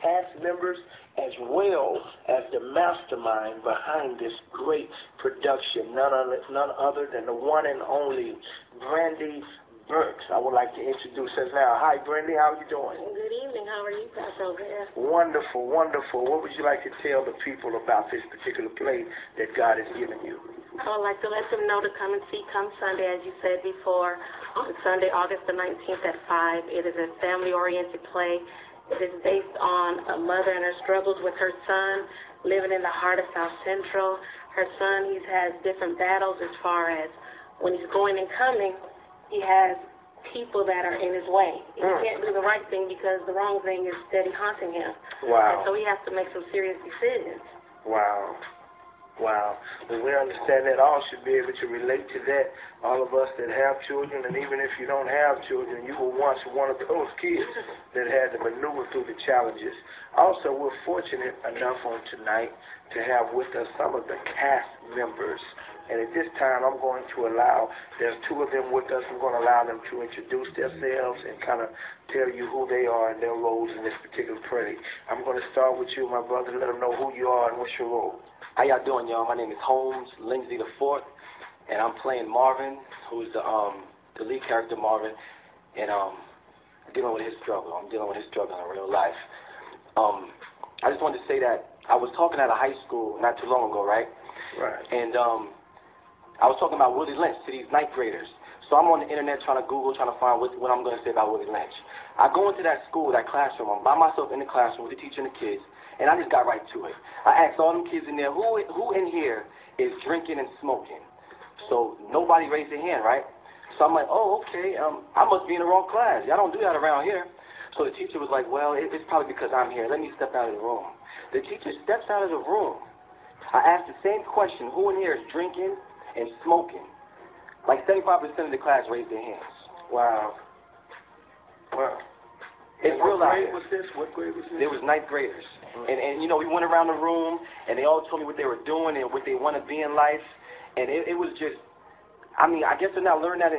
cast members as well as the mastermind behind this great production, none other than the one and only Brandi Burks. I would like to introduce her now. Hi, Brandi. How are you doing? Good evening. How are you, Pastor? Wonderful, wonderful. What would you like to tell the people about this particular play that God has given you? I would like to let them know to come and see come Sunday, as you said before, on Sunday, August the 19th at 5. It is a family-oriented play. It is based on a mother and her struggles with her son living in the heart of South Central. Her son, he has different battles as far as when he's going and coming, he has people that are in his way. He can't do the right thing because the wrong thing is steady haunting him. Wow. And so he has to make some serious decisions. Wow. Wow. Well, we understand that all should be able to relate to that. All of us that have children, and even if you don't have children, you were once one of those kids that had to maneuver through the challenges. Also, we're fortunate enough on tonight to have with us some of the cast members. And at this time, I'm going to allow, there's two of them with us, I'm going to allow them to introduce themselves and kind of tell you who they are and their roles in this particular play. I'm going to start with you, my brother, let them know who you are and what's your role. How y'all doing, y'all? My name is Holmes, Lindsay the Fourth, and I'm playing Marvin, who's the lead character, Marvin, and dealing with his struggle. I'm dealing with his struggle in real life. I just wanted to say that I was talking at a high school not too long ago, right? Right. And I was talking about Willie Lynch to these ninth graders. So I'm on the internet trying to Google, trying to find what I'm going to say about Willie Lynch. I go into that school, that classroom. I'm by myself in the classroom with the teacher and the kids. And I just got right to it. I asked all them kids in there, who in here is drinking and smoking? So nobody raised their hand, right? So I'm like, oh, okay, I must be in the wrong class. Y'all don't do that around here. So the teacher was like, well, it's probably because I'm here. Let me step out of the room. The teacher steps out of the room. I asked the same question, who in here is drinking and smoking? Like 75% of the class raised their hands. Wow. Wow. It's real out here. What grade was this? It was ninth graders. And you know, we went around the room, and they all told me what they were doing and what they want to be in life. And it was just, I mean, I guess they're not learning that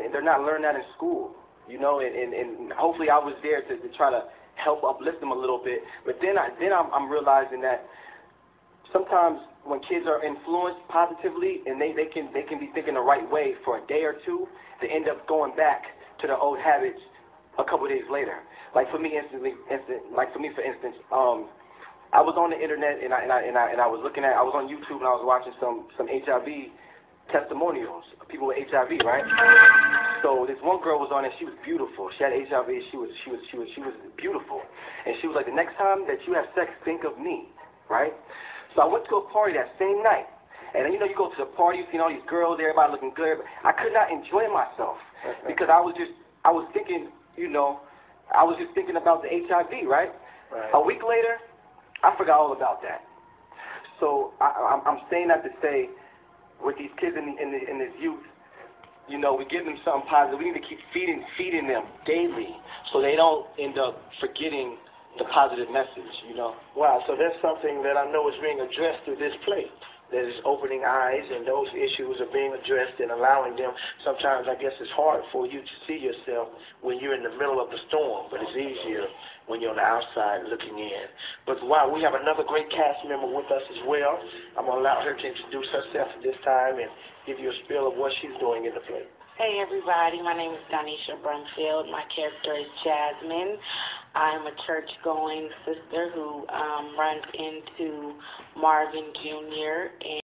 in school, you know. And hopefully I was there to try to help uplift them a little bit. But then I'm realizing that sometimes when kids are influenced positively and they can be thinking the right way for a day or two, they end up going back to their old habits a couple of days later. Like for me, for instance, I was on the internet and I was looking at, I was on YouTube and I was watching some HIV testimonials of people with HIV, right? So this one girl was on and she was beautiful. She had HIV. She was beautiful, and she was like, the next time that you have sex, think of me, right? So I went to a party that same night, and you know, you go to the party, you see all these girls, everybody looking good. I could not enjoy myself because I was thinking, you know, I was just thinking about the HIV, right? A week later, I forgot all about that. So I'm saying that to say, with these kids in this youth, you know, we give them something positive. We need to keep feeding them daily so they don't end up forgetting the positive message, you know. Wow, so that's something that I know is being addressed through this play. That is opening eyes, and those issues are being addressed and allowing them. Sometimes I guess it's hard for you to see yourself when you're in the middle of the storm, but it's easier when you're on the outside looking in. But wow, we have another great cast member with us as well. I'm going to allow her to introduce herself at this time and give you a spiel of what she's doing in the play. Hey everybody, my name is Donisha Brumfield. My character is Jasmine. I'm a church-going sister who runs into Marvin Jr.